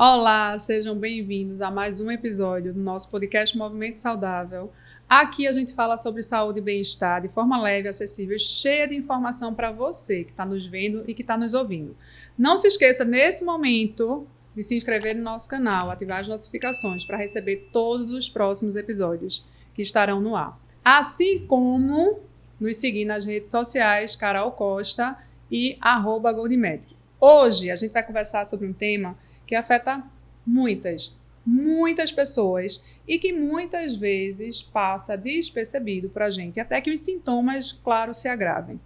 Olá, sejam bem-vindos a mais um episódio do nosso podcast Movimento Saudável. Aqui a gente fala sobre saúde e bem-estar de forma leve, acessível, cheia de informação para você que está nos vendo e que está nos ouvindo. Não se esqueça, nesse momento, de se inscrever no nosso canal, ativar as notificações para receber todos os próximos episódios que estarão no ar. Assim como nos seguir nas redes sociais, Carol Costa e @GoldMedic. Hoje a gente vai conversar sobre um tema que afeta muitas pessoas e que muitas vezes passa despercebido para a gente, até que os sintomas, claro, se agravem.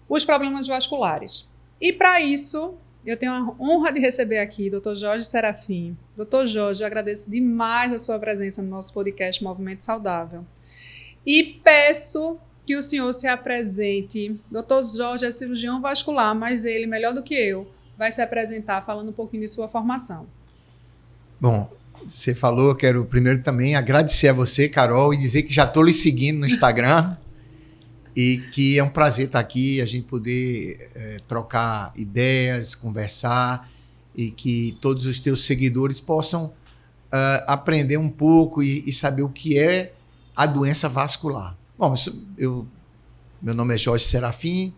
Os problemas vasculares. E para isso, eu tenho a honra de receber aqui o Dr. Jorge Serafim. Dr. Jorge, eu agradeço demais a sua presença no nosso podcast Movimento Saudável. E peço que o senhor se apresente. Dr. Jorge é cirurgião vascular, mas ele, melhor do que eu, vai se apresentar falando um pouquinho de sua formação. Bom, você falou, eu quero primeiro também agradecer a você, Carol, e dizer que já estou lhe seguindo no Instagram e que é um prazer estar aqui, a gente poder trocar ideias, conversar e que todos os teus seguidores possam aprender um pouco e saber o que é a doença vascular. Bom, meu nome é Jorge Serafim,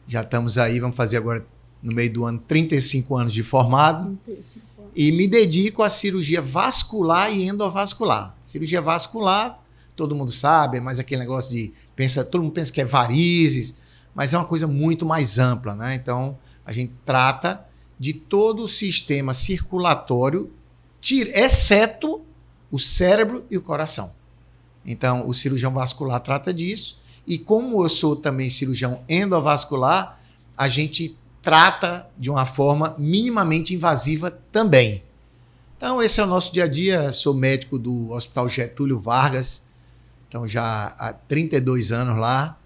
já estamos aí, vamos fazer agora no meio do ano 35 anos de formado. 35 anos. E me dedico à cirurgia vascular e endovascular. Cirurgia vascular, todo mundo sabe, é mais aquele negócio de todo mundo pensa que é varizes, mas é uma coisa muito mais ampla, né? Então, a gente trata de todo o sistema circulatório, exceto o cérebro e o coração. Então, o cirurgião vascular trata disso, e como eu sou também cirurgião endovascular, a gente trata de uma forma minimamente invasiva também. Então, esse é o nosso dia a dia. Sou médico do Hospital Getúlio Vargas, então já há 32 anos lá.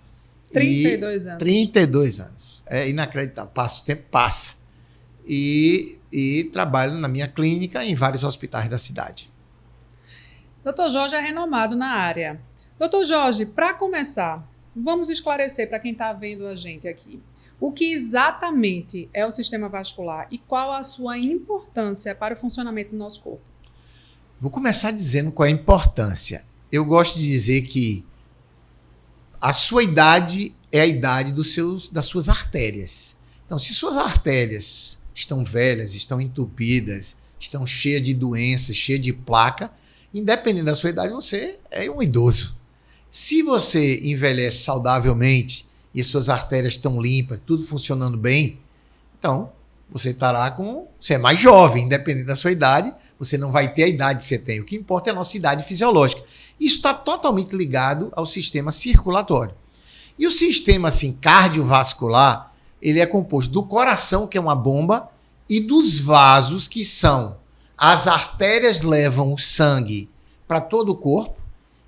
32 anos. 32 anos. É inacreditável, o tempo passa. E trabalho na minha clínica em vários hospitais da cidade. Dr. Jorge é renomado na área. Dr. Jorge, para começar, vamos esclarecer para quem está vendo a gente aqui. O que exatamente é o sistema vascular e qual a sua importância para o funcionamento do nosso corpo? Vou começar dizendo qual é a importância. Eu gosto de dizer que a sua idade é a idade das suas artérias. Então, se suas artérias estão velhas, estão entupidas, estão cheias de doenças, cheias de placa, independente da sua idade, você é um idoso. Se você envelhece saudavelmente e suas artérias estão limpas, tudo funcionando bem, então você é mais jovem, independente da sua idade, você não vai ter a idade que você tem. O que importa é a nossa idade fisiológica. Isso está totalmente ligado ao sistema circulatório. E o sistema cardiovascular, ele é composto do coração, que é uma bomba, e dos vasos, que são as artérias, levam o sangue para todo o corpo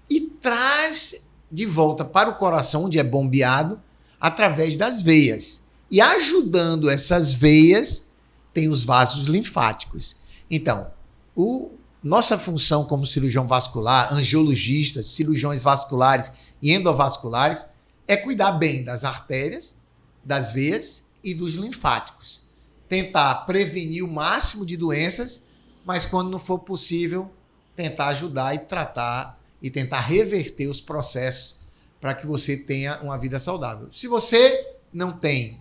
e traz de volta para o coração, onde é bombeado, através das veias. E ajudando essas veias, tem os vasos linfáticos. Então, nossa função como cirurgião vascular, angiologistas, cirurgiões vasculares e endovasculares, é cuidar bem das artérias, das veias e dos linfáticos. Tentar prevenir o máximo de doenças, mas quando não for possível, tentar ajudar e tratar e tentar reverter os processos para que você tenha uma vida saudável. Se você não tem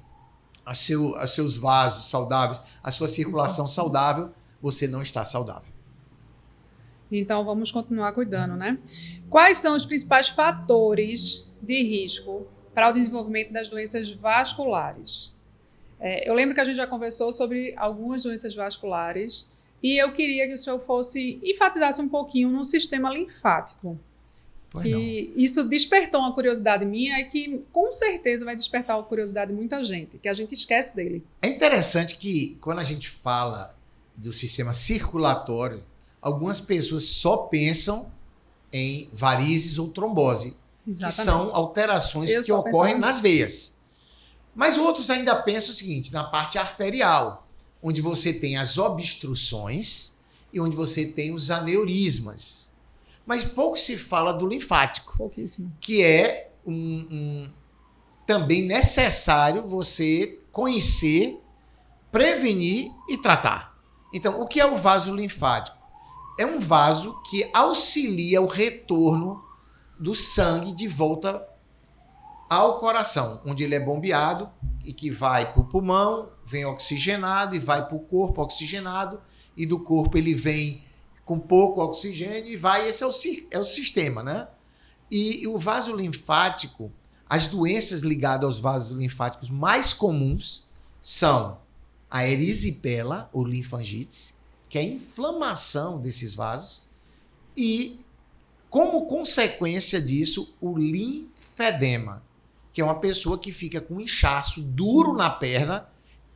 os seus vasos saudáveis, a sua circulação saudável, você não está saudável. Então, vamos continuar cuidando, né? Quais são os principais fatores de risco para o desenvolvimento das doenças vasculares? Eu lembro que a gente já conversou sobre algumas doenças vasculares e eu queria que o senhor enfatizasse um pouquinho no sistema linfático. Isso despertou uma curiosidade minha e que com certeza vai despertar a curiosidade de muita gente, que a gente esquece dele. É interessante que quando a gente fala do sistema circulatório, algumas pessoas só pensam em varizes ou trombose, Exatamente. Que são alterações que ocorrem nas veias. Mas outros ainda pensam o seguinte, na parte arterial, onde você tem as obstruções e onde você tem os aneurismas. Mas pouco se fala do linfático, pouquíssimo, que é também necessário você conhecer, prevenir e tratar. Então, o que é o vaso linfático? É um vaso que auxilia o retorno do sangue de volta ao coração, onde ele é bombeado e que vai para o pulmão, vem oxigenado e vai para o corpo oxigenado, e do corpo ele vem com pouco oxigênio e vai, esse é o sistema, né? E o vaso linfático, as doenças ligadas aos vasos linfáticos mais comuns são a erisipela, ou linfangites, que é a inflamação desses vasos, e, como consequência disso, o linfedema, que é uma pessoa que fica com um inchaço duro na perna,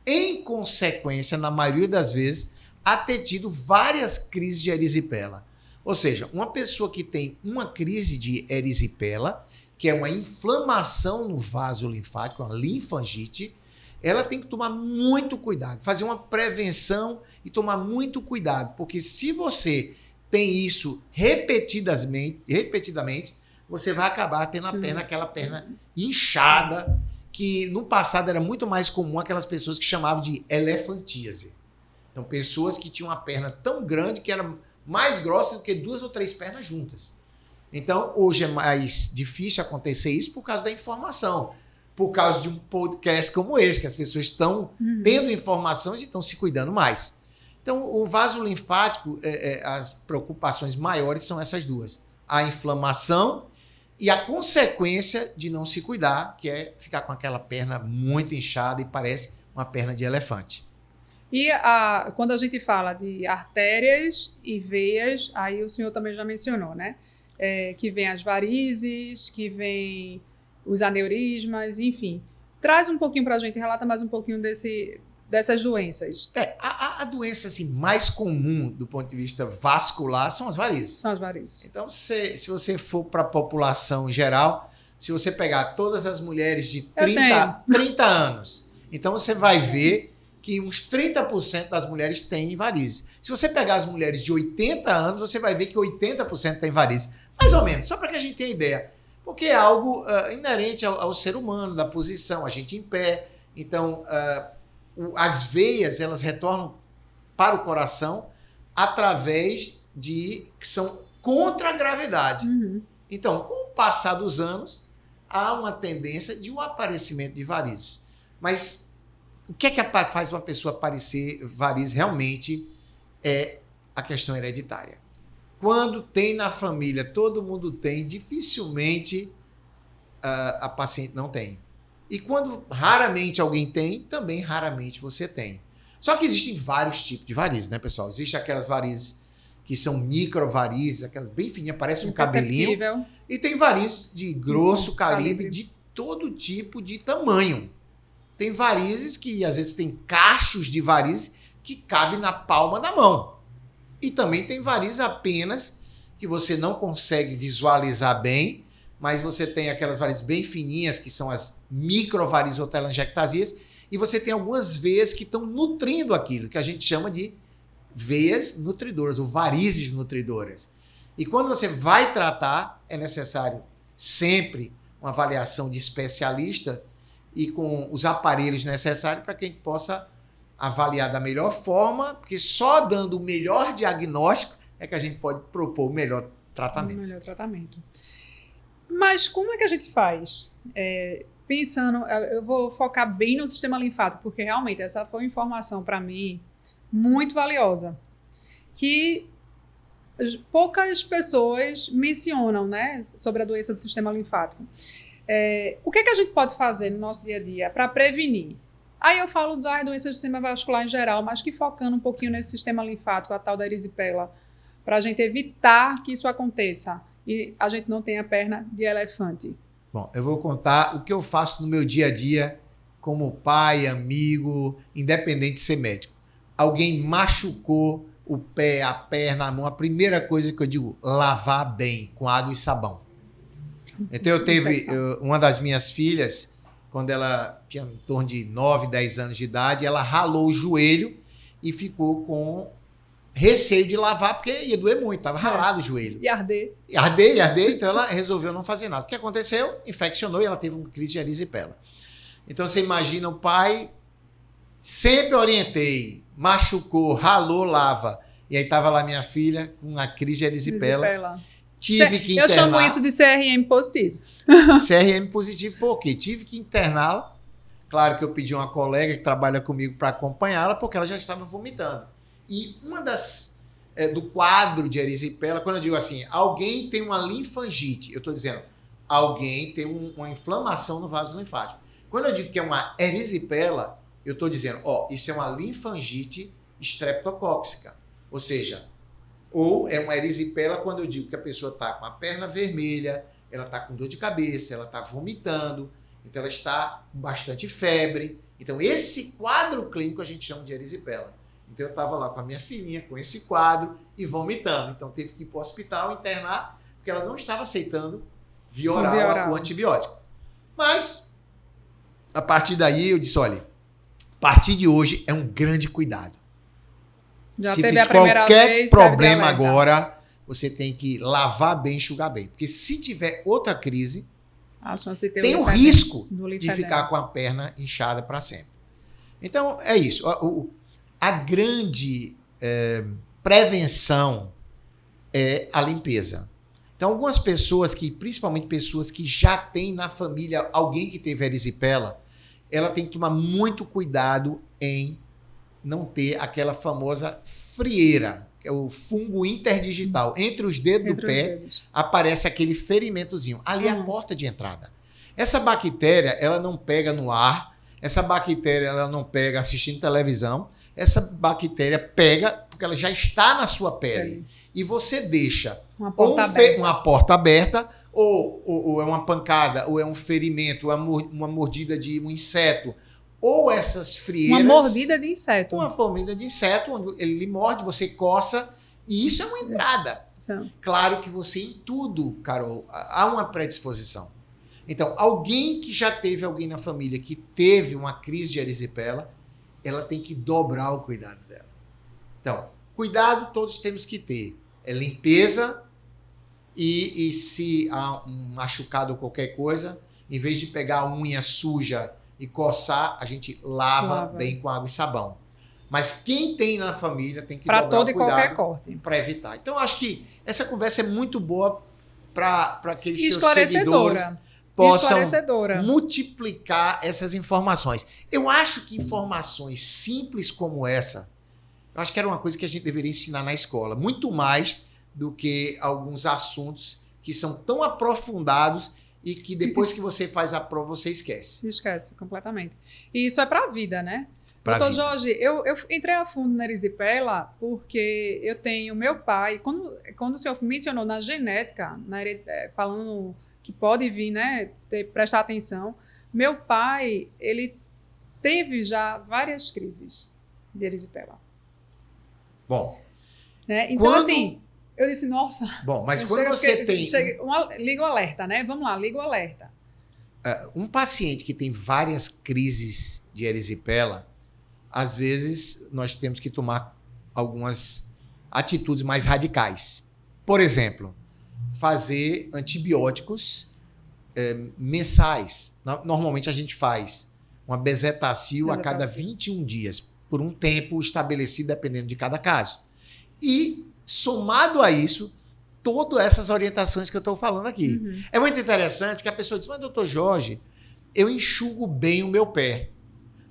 em consequência, na maioria das vezes, a ter tido várias crises de erisipela. Ou seja, uma pessoa que tem uma crise de erisipela, que é uma inflamação no vaso linfático, uma linfangite, ela tem que tomar muito cuidado, fazer uma prevenção e tomar muito cuidado, porque se você tem isso repetidamente, você vai acabar tendo a perna, aquela perna inchada, que no passado era muito mais comum aquelas pessoas que chamavam de elefantíase. Então, pessoas que tinham uma perna tão grande que era mais grossa do que 2 ou 3 pernas juntas. Então, hoje é mais difícil acontecer isso por causa da informação, por causa de um podcast como esse, que as pessoas estão tendo informações e estão se cuidando mais. Então, o vaso linfático, as preocupações maiores são essas duas. A inflamação e a consequência de não se cuidar, que é ficar com aquela perna muito inchada e parece uma perna de elefante. E quando a gente fala de artérias e veias, aí o senhor também já mencionou, né? Que vem as varizes, que vem os aneurismas, enfim. Traz um pouquinho para a gente, relata mais um pouquinho dessas doenças. A doença assim, mais comum do ponto de vista vascular são as varizes. São as varizes. Então, se você for para a população geral, se você pegar todas as mulheres de 30 anos, então você vai ver que uns 30% das mulheres têm varizes. Se você pegar as mulheres de 80 anos, você vai ver que 80% têm varizes. Mais ou menos, só para que a gente tenha ideia. Porque é algo inerente ao ser humano, da posição, a gente em pé. Então, as veias, elas retornam para o coração através que são contra a gravidade. Então, com o passar dos anos, há uma tendência de um aparecimento de varizes. Mas o que é que faz uma pessoa aparecer varizes realmente é a questão hereditária. Quando tem na família, todo mundo tem, dificilmente a paciente não tem. E quando raramente alguém tem, também raramente você tem. Só que existem vários tipos de varizes, né, pessoal? Existem aquelas varizes que são microvarizes, aquelas bem fininhas, parecem um cabelinho. E tem varizes de grosso calibre, de todo tipo de tamanho. Tem varizes que, às vezes, tem cachos de varizes que cabem na palma da mão. E também tem varizes apenas que você não consegue visualizar bem, mas você tem aquelas varizes bem fininhas, que são as microvarizes ou telangiectasias, e você tem algumas veias que estão nutrindo aquilo, que a gente chama de veias nutridoras, ou varizes nutridoras. E quando você vai tratar, é necessário sempre uma avaliação de especialista e com os aparelhos necessários para que a gente possa avaliar da melhor forma, porque só dando o melhor diagnóstico é que a gente pode propor o melhor tratamento. O melhor tratamento. Mas como é que a gente faz? Pensando, eu vou focar bem no sistema linfático, porque realmente essa foi uma informação para mim muito valiosa, que poucas pessoas mencionam, né, sobre a doença do sistema linfático. O que é que a gente pode fazer no nosso dia a dia para prevenir? Aí eu falo das doenças do sistema vascular em geral, mas que focando um pouquinho nesse sistema linfático, a tal da erisipela, para a gente evitar que isso aconteça e a gente não tenha perna de elefante. Bom, eu vou contar o que eu faço no meu dia a dia como pai, amigo, independente de ser médico. Alguém machucou o pé, a perna, a mão, a primeira coisa que eu digo, lavar bem com água e sabão. Então eu teve uma das minhas filhas, quando ela tinha em torno de 9, 10 anos de idade, ela ralou o joelho e ficou com receio de lavar, porque ia doer muito, estava ralado o joelho. E arder. E arder, então ela resolveu não fazer nada. O que aconteceu? Infeccionou e ela teve uma crise de erisipela. Então você imagina o pai, sempre orientei, machucou, ralou, lava. E aí tava lá minha filha com uma crise de erisipela. Tive que internar. Eu chamo isso de CRM positivo. CRM positivo por quê? Tive que interná-la. Claro que eu pedi uma colega que trabalha comigo para acompanhá-la, porque ela já estava vomitando. E uma das... do quadro de erisipela, quando eu digo assim, alguém tem uma linfangite, eu estou dizendo, alguém tem uma inflamação no vaso linfático. Quando eu digo que é uma erisipela, eu estou dizendo, isso é uma linfangite estreptocóxica. Ou seja, ou é uma erisipela quando eu digo que a pessoa está com a perna vermelha, ela está com dor de cabeça, ela está vomitando, então ela está com bastante febre. Então esse quadro clínico a gente chama de erisipela. Então eu estava lá com a minha filhinha, com esse quadro e vomitando. Então teve que ir para o hospital internar, porque ela não estava aceitando via oral o antibiótico. Mas, a partir daí eu disse, olha, a partir de hoje é um grande cuidado. Já Se teve a primeira qualquer vez, problema agora, você tem que lavar bem, enxugar bem. Porque se tiver outra crise, tem o risco de ficar com a perna inchada para sempre. Então, é isso. A grande prevenção é a limpeza. Então, algumas pessoas principalmente pessoas que já têm na família alguém que teve erisipela, ela tem que tomar muito cuidado em não ter aquela famosa frieira, que é o fungo interdigital. Entre os dedos do pé aparece aquele ferimentozinho. Ali é a porta de entrada. Essa bactéria, ela não pega no ar, essa bactéria ela não pega assistindo televisão, essa bactéria pega porque ela já está na sua pele. E você deixa uma porta aberta, ou é uma pancada, ou é um ferimento, ou é uma mordida de um inseto, ou essas frieiras... Uma mordida de inseto. Uma mordida de inseto, onde ele lhe morde, você coça, e isso é uma entrada. Sim. Claro que você, em tudo, Carol, há uma predisposição. Então, alguém que já teve alguém na família que teve uma crise de erisipela, ela tem que dobrar o cuidado dela. Então, cuidado todos temos que ter. É limpeza e se há um machucado ou qualquer coisa, em vez de pegar a unha suja e coçar, a gente lava bem com água e sabão. Mas quem tem na família tem que dobrar o cuidado qualquer corte para evitar. Então, acho que essa conversa é muito boa para aqueles teus seguidores possam multiplicar essas informações. Eu acho que informações simples como essa, eu acho que era uma coisa que a gente deveria ensinar na escola, muito mais do que alguns assuntos que são tão aprofundados e que depois que você faz a prova, você esquece. Esquece, completamente. E isso é para a vida, né? Doutor Jorge, eu entrei a fundo na erisipela porque eu tenho meu pai, quando o senhor mencionou na genética, falando que pode vir, né, prestar atenção, meu pai, ele teve já várias crises de erisipela. Bom. Né? Então, assim, eu disse, nossa... Bom, mas quando você tem... Liga o alerta, né? Vamos lá, liga o alerta. Um paciente que tem várias crises de erisipela, às vezes nós temos que tomar algumas atitudes mais radicais. Por exemplo, fazer antibióticos mensais. Normalmente a gente faz uma bezetacil a cada 21 dias, por um tempo estabelecido dependendo de cada caso. E, somado a isso, todas essas orientações que eu estou falando aqui. Uhum. É muito interessante que a pessoa diz, mas doutor Jorge, eu enxugo bem o meu pé.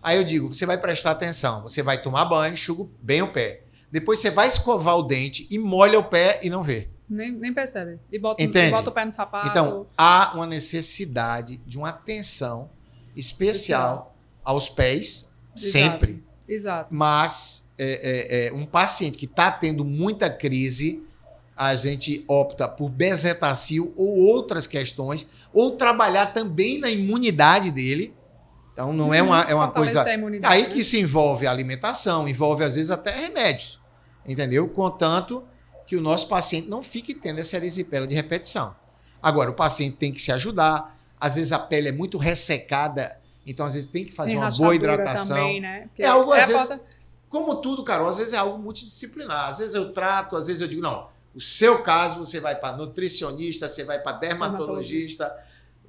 Aí eu digo, você vai prestar atenção, você vai tomar banho, enxuga bem o pé. Depois você vai escovar o dente e molha o pé e não vê. Nem percebe. E bota o pé no sapato. Então, há uma necessidade de uma atenção especial aos pés, sempre. Exato. Mas um paciente que está tendo muita crise, a gente opta por bezetacil ou outras questões, ou trabalhar também na imunidade dele. Então, não é uma coisa... Aí que se envolve a alimentação, envolve às vezes até remédios, entendeu? Contanto que o nosso paciente não fique tendo essa erisipela de repetição. Agora, o paciente tem que se ajudar, às vezes a pele é muito ressecada, então às vezes tem que fazer uma boa hidratação. Também, né? É algo, às vezes, como tudo, Carol, às vezes é algo multidisciplinar. Às vezes eu trato, às vezes eu digo, não, o seu caso você vai para nutricionista, você vai para dermatologista,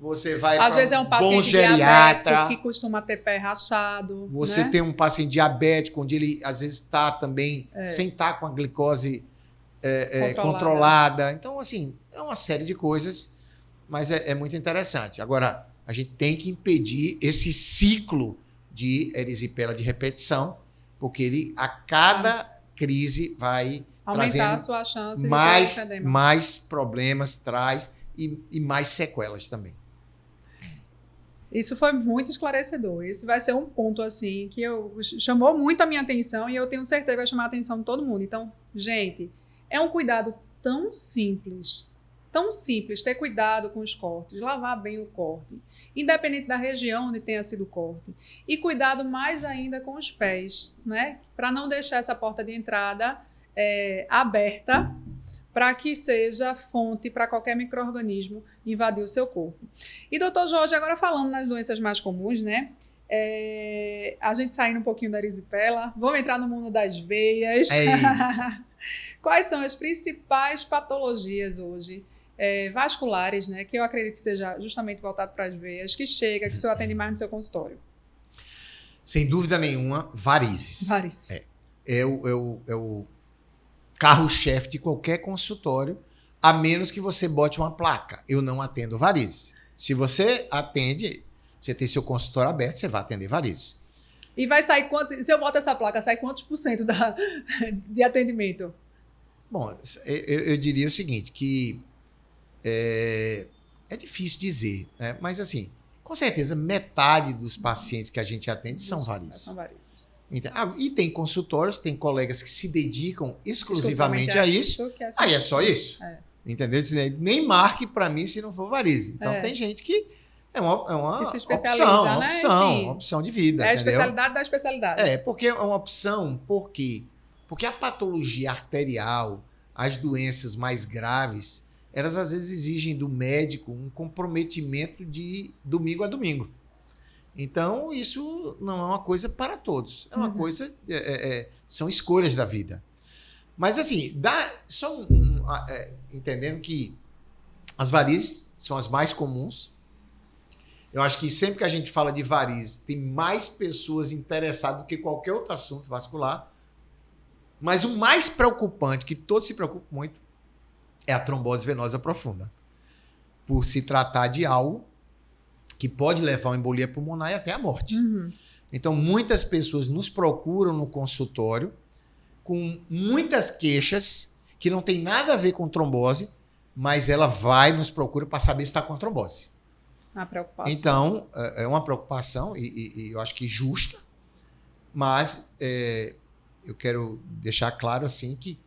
você vai Às para vezes é um bom paciente geriatra. diabético que costuma ter pé rachado. Você né? tem um paciente diabético, onde ele às vezes está também sem estar com a glicose controlada. Então, assim, é uma série de coisas, mas é muito interessante. Agora, a gente tem que impedir esse ciclo de erisipela de repetição, porque ele, a cada crise, vai Aumentar trazendo a sua chance de ter edema. mais problemas, traz e mais sequelas também. Isso foi muito esclarecedor. Esse vai ser um ponto assim que chamou muito a minha atenção e eu tenho certeza que vai chamar a atenção de todo mundo. Então, gente, é um cuidado tão simples ter cuidado com os cortes, lavar bem o corte, independente da região onde tenha sido o corte, e cuidado mais ainda com os pés, né? Para não deixar essa porta de entrada aberta, para que seja fonte para qualquer micro-organismo invadir o seu corpo. E, doutor Jorge, agora falando nas doenças mais comuns, né? A gente saindo um pouquinho da erisipela, vamos entrar no mundo das veias. Quais são as principais patologias hoje vasculares, né? Que eu acredito que seja justamente voltado para as veias, que o senhor atende mais no seu consultório? Sem dúvida nenhuma, varizes. Varizes. É o carro-chefe de qualquer consultório, a menos que você bote uma placa. Eu não atendo varizes. Se você atende, você tem seu consultório aberto, você vai atender varizes. E vai sair quanto? Se eu boto essa placa, sai quantos % de atendimento? Bom, eu diria o seguinte, que é difícil dizer, né? Mas assim, com certeza metade dos pacientes que a gente atende são varizes. São varizes. E tem consultórios, tem colegas que se dedicam exclusivamente a isso. Aí é só isso. Entendeu? Nem marque para mim se não for varize. Então tem gente que é uma opção de vida. É a especialidade da especialidade. Porque é uma opção, por quê? Porque a patologia arterial, as doenças mais graves, elas às vezes exigem do médico um comprometimento de domingo a domingo. Então, isso não é uma coisa para todos. É uma coisa... são escolhas da vida. Mas, assim, entendendo que as varizes são as mais comuns. Eu acho que sempre que a gente fala de varizes, tem mais pessoas interessadas do que qualquer outro assunto vascular. Mas o mais preocupante, que todos se preocupam muito, é a trombose venosa profunda. Por se tratar de algo que pode levar a uma embolia pulmonar e até a morte. Então, muitas pessoas nos procuram no consultório com muitas queixas que não tem nada a ver com trombose, mas ela nos procura para saber se está com trombose. A preocupação. Então, é uma preocupação, e eu acho que justa, mas eu quero deixar claro assim que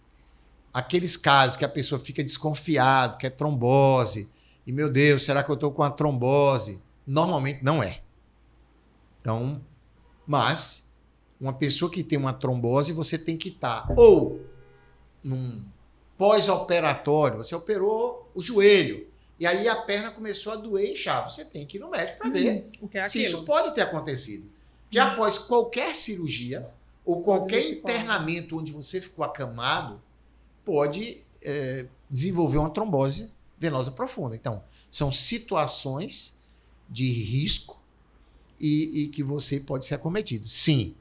aqueles casos que a pessoa fica desconfiada, que é trombose, e meu Deus, será que eu estou com a trombose? Normalmente não é. Então, mas uma pessoa que tem uma trombose, você tem que estar ou num pós-operatório, você operou o joelho, e aí a perna começou a doer e inchar. Você tem que ir no médico para ver se isso pode ter acontecido. Porque após qualquer cirurgia ou qualquer internamento onde você ficou acamado, pode desenvolver uma trombose venosa profunda. Então, são situações de risco e que você pode ser acometido. Sim.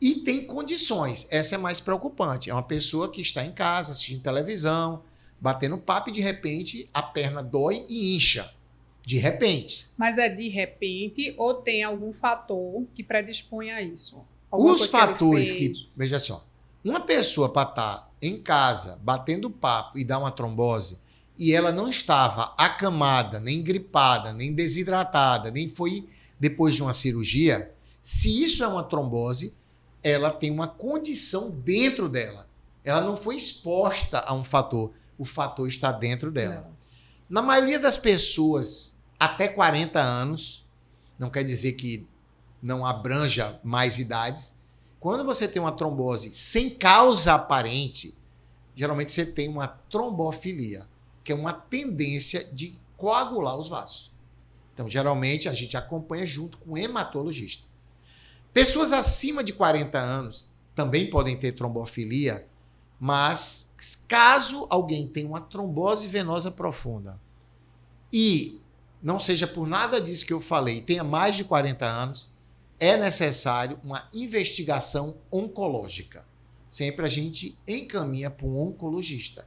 E tem condições. Essa é mais preocupante. É uma pessoa que está em casa, assistindo televisão, batendo papo e de repente a perna dói e incha. De repente. Mas é de repente ou tem algum fator que predispõe a isso? Os fatores veja só, uma pessoa para estar em casa, batendo papo e dar uma trombose, e ela não estava acamada, nem gripada, nem desidratada, nem foi depois de uma cirurgia, se isso é uma trombose, ela tem uma condição dentro dela. Ela não foi exposta a um fator. O fator está dentro dela. Na maioria das pessoas, até 40 anos, não quer dizer que não abranja mais idades, quando você tem uma trombose sem causa aparente, geralmente você tem uma trombofilia, que é uma tendência de coagular os vasos. Então, geralmente, a gente acompanha junto com o hematologista. Pessoas acima de 40 anos também podem ter trombofilia, mas caso alguém tenha uma trombose venosa profunda e não seja por nada disso que eu falei, tenha mais de 40 anos, é necessário uma investigação oncológica. Sempre a gente encaminha para um oncologista.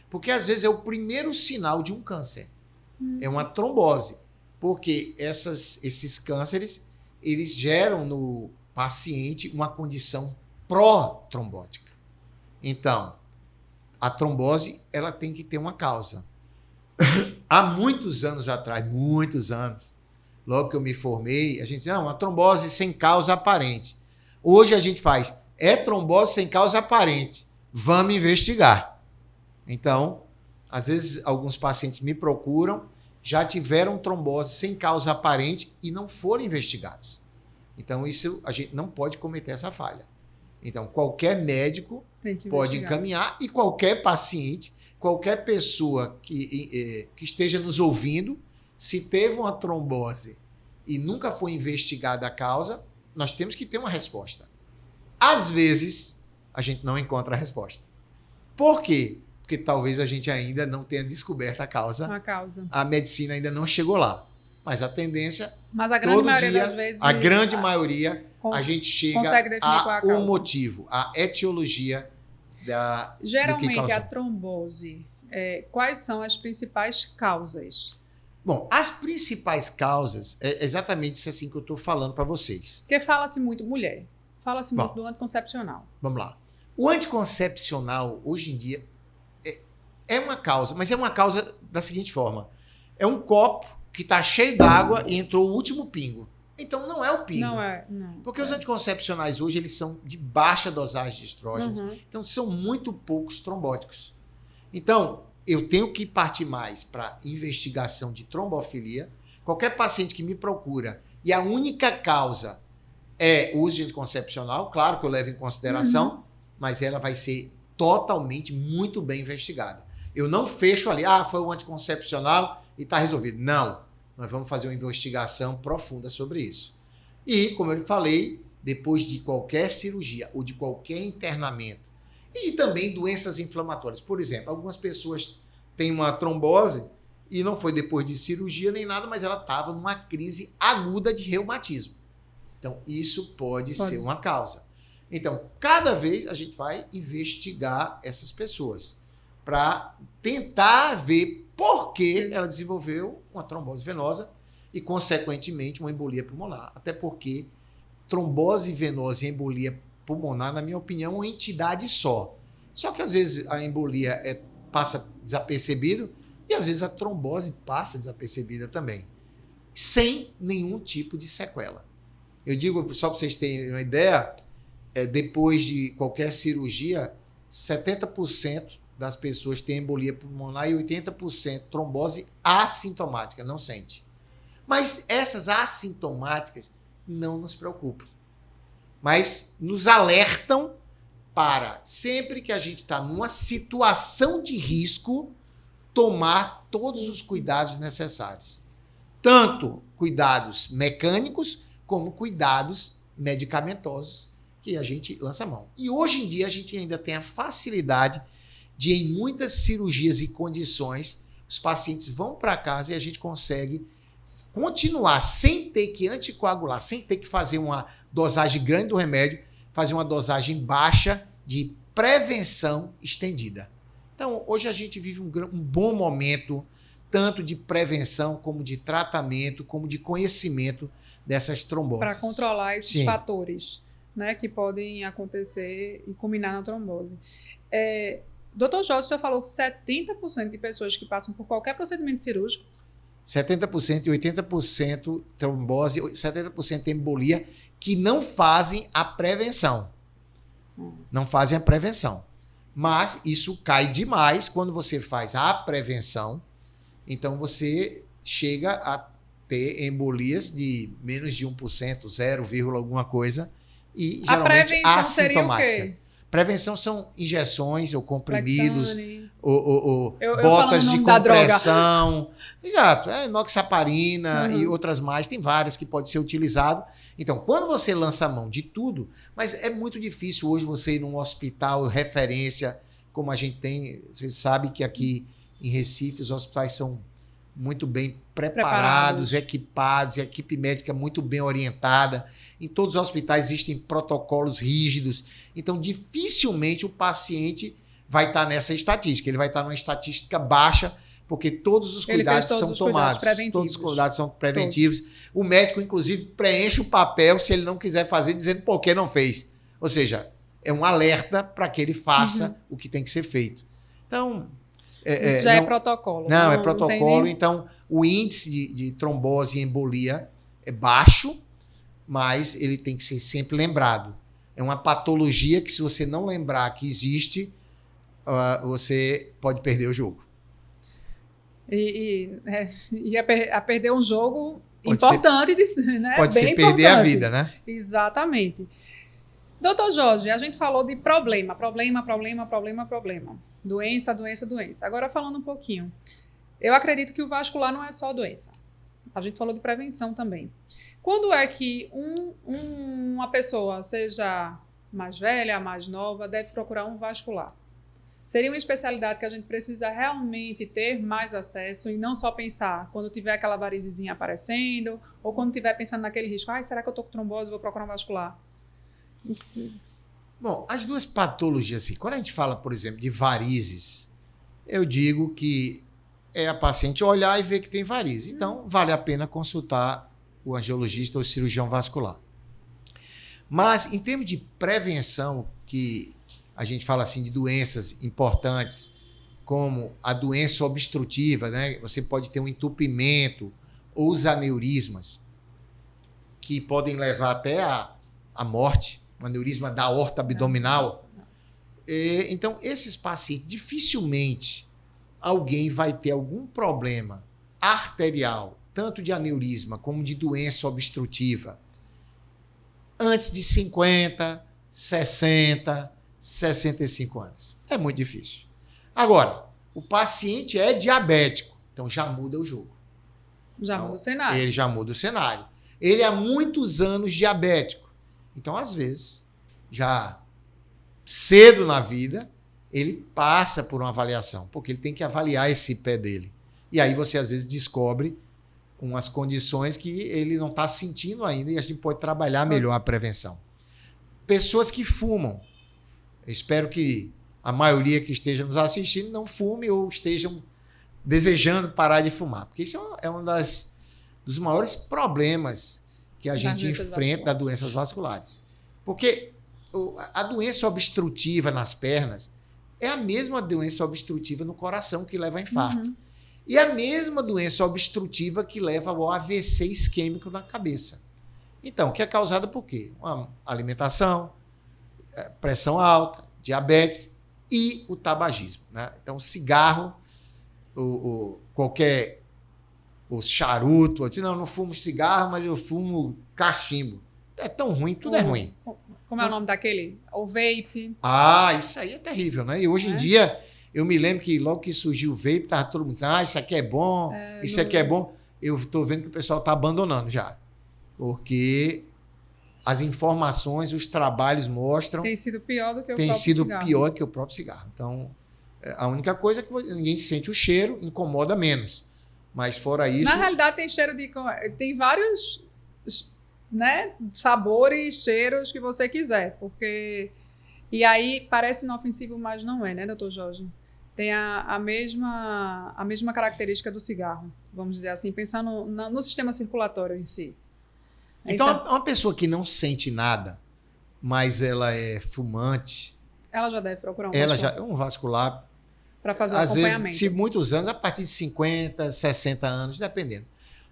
Porque às vezes é o primeiro sinal de um câncer. É uma trombose. Porque esses cânceres, eles geram no paciente uma condição pró-trombótica. Então, a trombose, ela tem que ter uma causa. Há muitos anos atrás, muitos anos, logo que eu me formei, a gente dizia, uma trombose sem causa aparente. Hoje a gente faz, trombose sem causa aparente, vamos investigar. Então, às vezes, alguns pacientes me procuram, já tiveram trombose sem causa aparente e não foram investigados. Então, isso a gente não pode cometer essa falha. Então, qualquer médico pode encaminhar e qualquer paciente, qualquer pessoa que esteja nos ouvindo, se teve uma trombose e nunca foi investigada a causa, nós temos que ter uma resposta. Às vezes, a gente não encontra a resposta. Por quê? Porque talvez a gente ainda não tenha descoberto a causa. A medicina ainda não chegou lá. Mas a tendência... Mas a grande maioria das vezes... A grande maioria, a gente chega ao motivo, a etiologia Geralmente, a trombose, quais são as principais causas? Bom, as principais causas é exatamente isso assim que eu estou falando para vocês. Porque fala-se muito mulher, fala-se muito do anticoncepcional. Vamos lá. O anticoncepcional, hoje em dia, é uma causa, mas é uma causa da seguinte forma. É um copo que está cheio d'água e entrou o último pingo. Então, não é o pingo. Não. Porque os anticoncepcionais hoje, eles são de baixa dosagem de estrógenos. Então, são muito poucos trombóticos. Então, eu tenho que partir mais para investigação de trombofilia. Qualquer paciente que me procura e a única causa é o uso de anticoncepcional, claro que eu levo em consideração, mas ela vai ser totalmente muito bem investigada. Eu não fecho ali, foi o anticoncepcional e está resolvido. Não. Nós vamos fazer uma investigação profunda sobre isso. E, como eu falei, depois de qualquer cirurgia ou de qualquer internamento, e também doenças inflamatórias. Por exemplo, algumas pessoas têm uma trombose e não foi depois de cirurgia nem nada, mas ela estava numa crise aguda de reumatismo. Então, isso pode ser uma causa. Então, cada vez a gente vai investigar essas pessoas para tentar ver por que ela desenvolveu uma trombose venosa e, consequentemente, uma embolia pulmonar. Até porque trombose venosa e embolia pulmonar, na minha opinião, é uma entidade só. Só que, às vezes, a embolia passa desapercebido e, às vezes, a trombose passa desapercebida também, sem nenhum tipo de sequela. Eu digo, só para vocês terem uma ideia, depois de qualquer cirurgia, 70% das pessoas têm embolia pulmonar e 80% trombose assintomática, não sente. Mas essas assintomáticas não nos preocupam. Mas nos alertam para, sempre que a gente está numa situação de risco, tomar todos os cuidados necessários. Tanto cuidados mecânicos, como cuidados medicamentosos que a gente lança a mão. E hoje em dia a gente ainda tem a facilidade de, em muitas cirurgias e condições, os pacientes vão para casa e a gente consegue continuar sem ter que anticoagular, sem ter que fazer uma dosagem grande do remédio, fazer uma dosagem baixa de prevenção estendida. Então, hoje a gente vive um bom momento, tanto de prevenção, como de tratamento, como de conhecimento dessas tromboses. Para controlar esses fatores, né, que podem acontecer e culminar na trombose. Dr. Jorge, o senhor falou que 70% de pessoas que passam por qualquer procedimento cirúrgico... 70% e 80% trombose, 70% embolia, que não fazem a prevenção. Não fazem a prevenção. Mas isso cai demais quando você faz a prevenção. Então, você chega a ter embolias de menos de 1%, 0, alguma coisa, e geralmente assintomáticas. Prevenção são injeções ou comprimidos, ou botas de compressão. Exato, enoxaparina e outras mais, tem várias que pode ser utilizado. Então, quando você lança a mão de tudo, mas é muito difícil hoje você ir num hospital referência, como a gente tem, você sabe que aqui em Recife os hospitais são muito bem preparados, equipados, equipe médica muito bem orientada. Em todos os hospitais existem protocolos rígidos. Então, dificilmente o paciente vai estar nessa estatística. Ele vai estar numa estatística baixa, porque todos os cuidados são tomados. Todos os cuidados são preventivos. O médico, inclusive, preenche o papel se ele não quiser fazer, dizendo por que não fez. Ou seja, é um alerta para que ele faça o que tem que ser feito. Então... Isso já é protocolo. Não, é protocolo. Então, o índice de trombose e embolia é baixo, mas ele tem que ser sempre lembrado. É uma patologia que, se você não lembrar que existe, você pode perder o jogo. A perder um jogo pode importante, né? Pode ser perder a vida, né? Exatamente. Doutor Jorge, a gente falou de problema. Doença. Agora, falando um pouquinho. Eu acredito que o vascular não é só doença. A gente falou de prevenção também. Quando é que uma pessoa, seja mais velha, mais nova, deve procurar um vascular? Seria uma especialidade que a gente precisa realmente ter mais acesso e não só pensar quando tiver aquela varizezinha aparecendo ou quando tiver pensando naquele risco. Será que eu estou com trombose? Vou procurar um vascular. Bom, as duas patologias, assim, quando a gente fala, por exemplo, de varizes, eu digo que é a paciente olhar e ver que tem varize. Então, vale a pena consultar o angiologista ou o cirurgião vascular. Mas, em termos de prevenção, que a gente fala assim de doenças importantes, como a doença obstrutiva, né? Você pode ter um entupimento ou os aneurismas, que podem levar até a morte, um aneurisma da aorta abdominal. Então, esses pacientes, dificilmente alguém vai ter algum problema arterial, tanto de aneurisma como de doença obstrutiva, antes de 50, 60, 65 anos. É muito difícil. Agora, o paciente é diabético, então já muda o jogo. Muda o cenário. Ele já muda o cenário. Ele há muitos anos diabético. Então, às vezes, já cedo na vida, ele passa por uma avaliação, porque ele tem que avaliar esse pé dele. E aí você, às vezes, descobre umas condições que ele não está sentindo ainda e a gente pode trabalhar melhor a prevenção. Pessoas que fumam. Eu espero que a maioria que esteja nos assistindo não fume ou estejam desejando parar de fumar, porque isso é um dos maiores problemas que a gente enfrenta das doenças vasculares. Porque a doença obstrutiva nas pernas é a mesma doença obstrutiva no coração que leva a infarto. E a mesma doença obstrutiva que leva ao AVC isquêmico na cabeça. Então, que é causada por quê? Uma alimentação, pressão alta, diabetes e o tabagismo, né? Então, o cigarro, o charuto, eu disse, não fumo cigarro, mas eu fumo cachimbo. É tão ruim, tudo é ruim. Como é o nome daquele? O vape. Isso aí é terrível, né? E hoje em dia, eu me lembro que logo que surgiu o vape, estava todo mundo dizendo, isso aqui é bom, isso aqui é bom. Eu estou vendo que o pessoal está abandonando já. Porque as informações, os trabalhos mostram... Tem sido pior do que o próprio cigarro. Tem sido pior do que o próprio cigarro. Então, a única coisa é que ninguém sente o cheiro, incomoda menos. Mas fora isso... Na realidade, tem cheiro de... Tem vários, né, sabores, cheiros que você quiser. Porque... E aí, parece inofensivo, mas não é, né, doutor Jorge? Tem a mesma característica do cigarro, vamos dizer assim, pensando no sistema circulatório em si. Então, uma pessoa que não sente nada, mas ela é fumante... Ela já deve procurar um vascular. Ela já é um vascular... Para fazer um acompanhamento. Vezes, se muitos anos, a partir de 50, 60 anos, dependendo.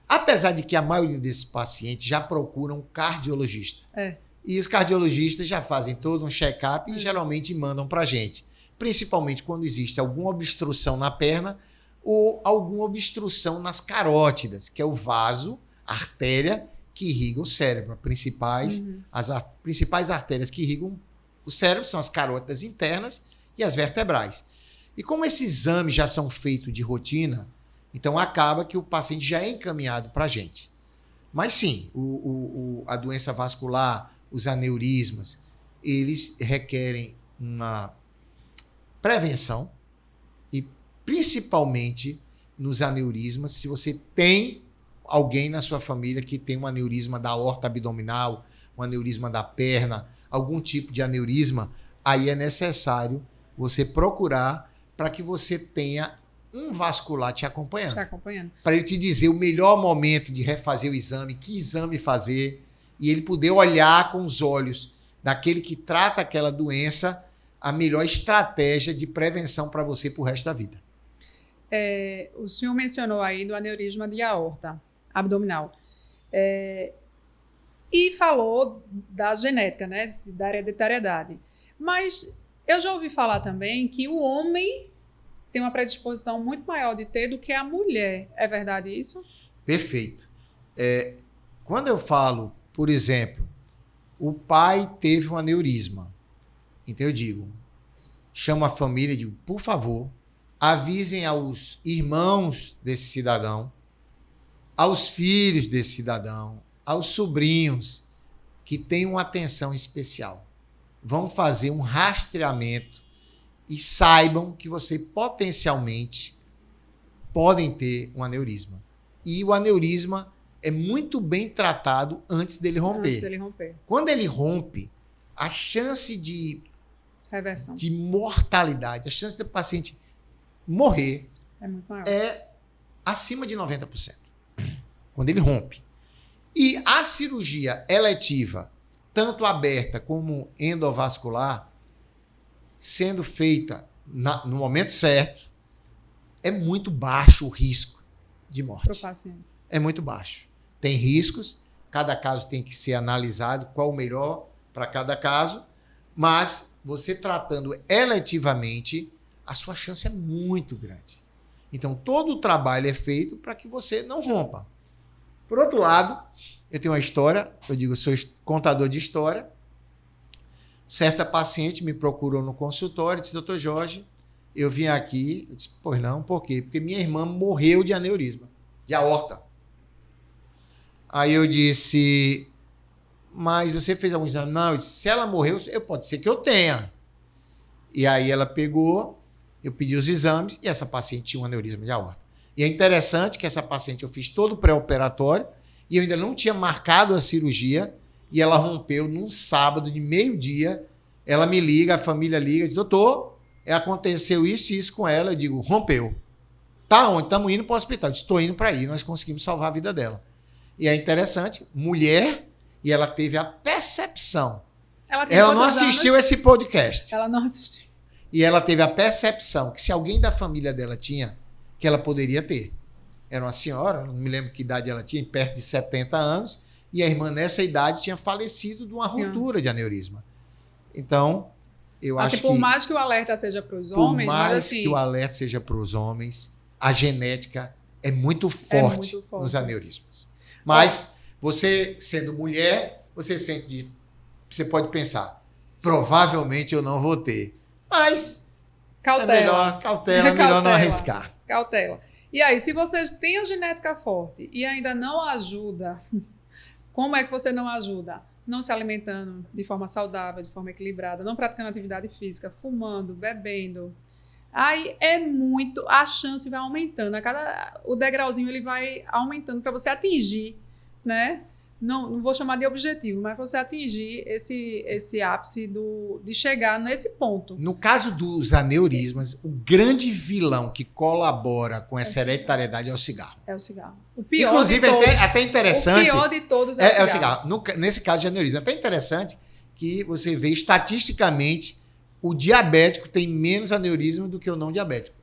Apesar de que a maioria desses pacientes já procuram um cardiologista. E os cardiologistas já fazem todo um check-up e geralmente mandam para a gente. Principalmente quando existe alguma obstrução na perna ou alguma obstrução nas carótidas, que é o vaso, a artéria que irriga o cérebro. As principais artérias que irrigam o cérebro são as carótidas internas e as vertebrais. E como esses exames já são feitos de rotina, então acaba que o paciente já é encaminhado para a gente. Mas sim, a doença vascular, os aneurismas, eles requerem uma prevenção e principalmente nos aneurismas. Se você tem alguém na sua família que tem um aneurisma da aorta abdominal, um aneurisma da perna, algum tipo de aneurisma, aí é necessário você procurar para que você tenha um vascular te acompanhando. Para ele te dizer o melhor momento de refazer o exame, que exame fazer, e ele poder olhar com os olhos daquele que trata aquela doença a melhor estratégia de prevenção para você pro resto da vida. O senhor mencionou aí do aneurisma de aorta abdominal. E falou da genética, né, da hereditariedade. Mas eu já ouvi falar também que o homem tem uma predisposição muito maior de ter do que a mulher. É verdade isso? Perfeito. Quando eu falo, por exemplo, o pai teve um aneurisma, então eu digo, chamo a família e digo, por favor, avisem aos irmãos desse cidadão, aos filhos desse cidadão, aos sobrinhos, que tenham uma atenção especial. Vão fazer um rastreamento e saibam que você potencialmente podem ter um aneurisma. E o aneurisma é muito bem tratado antes dele romper. Quando ele rompe, a chance de reversão, de mortalidade, a chance do paciente morrer é muito maior. É acima de 90%. Quando ele rompe. E a cirurgia eletiva, tanto aberta como endovascular, sendo feita no momento certo, é muito baixo o risco de morte. Para o paciente. É muito baixo. Tem riscos, cada caso tem que ser analisado, qual o melhor para cada caso, mas você tratando eletivamente, a sua chance é muito grande. Então, todo o trabalho é feito para que você não rompa. Por outro lado, eu tenho uma história, eu digo, sou contador de história. Certa paciente me procurou no consultório e disse, doutor Jorge, eu vim aqui. Eu disse, pois não, por quê? Porque minha irmã morreu de aneurisma, de aorta. Aí eu disse, mas você fez algum exame? Não, eu disse, se ela morreu, pode ser que eu tenha. E aí ela pegou, eu pedi os exames e essa paciente tinha um aneurisma de aorta. E é interessante que essa paciente, eu fiz todo o pré-operatório e eu ainda não tinha marcado a cirurgia e ela rompeu num sábado de meio-dia. Ela me liga, a família liga, diz, doutor, aconteceu isso e isso com ela. Eu digo, rompeu. Tá onde? Estamos indo para o hospital. Eu disse, estou indo para aí, nós conseguimos salvar a vida dela. E é interessante, mulher, e ela teve a percepção. Ela não assistiu esse podcast. Ela não assistiu. E ela teve a percepção que se alguém da família dela tinha, que ela poderia ter. Era uma senhora, não me lembro que idade ela tinha, perto de 70 anos, e a irmã nessa idade tinha falecido de uma ruptura de aneurisma. Então, eu acho que... Por mais que o alerta seja para os homens... Por mais que o alerta seja para os homens, a genética é muito forte nos aneurismas. Mas você, sendo mulher, você pode pensar, provavelmente eu não vou ter. Mas cautela. É melhor não arriscar. Cautela. E aí, se você tem a genética forte e ainda não ajuda, como é que você não ajuda? Não se alimentando de forma saudável, de forma equilibrada, não praticando atividade física, fumando, bebendo. Aí a chance vai aumentando. O degrauzinho ele vai aumentando para você atingir, né? Não vou chamar de objetivo, mas para você atingir esse ápice de chegar nesse ponto. No caso dos aneurismas, o grande vilão que colabora com essa hereditariedade é o cigarro. É o cigarro. O pior Inclusive, até interessante... O pior de todos é o cigarro. Nesse caso de aneurisma, é até interessante que você vê estatisticamente o diabético tem menos aneurisma do que o não diabético.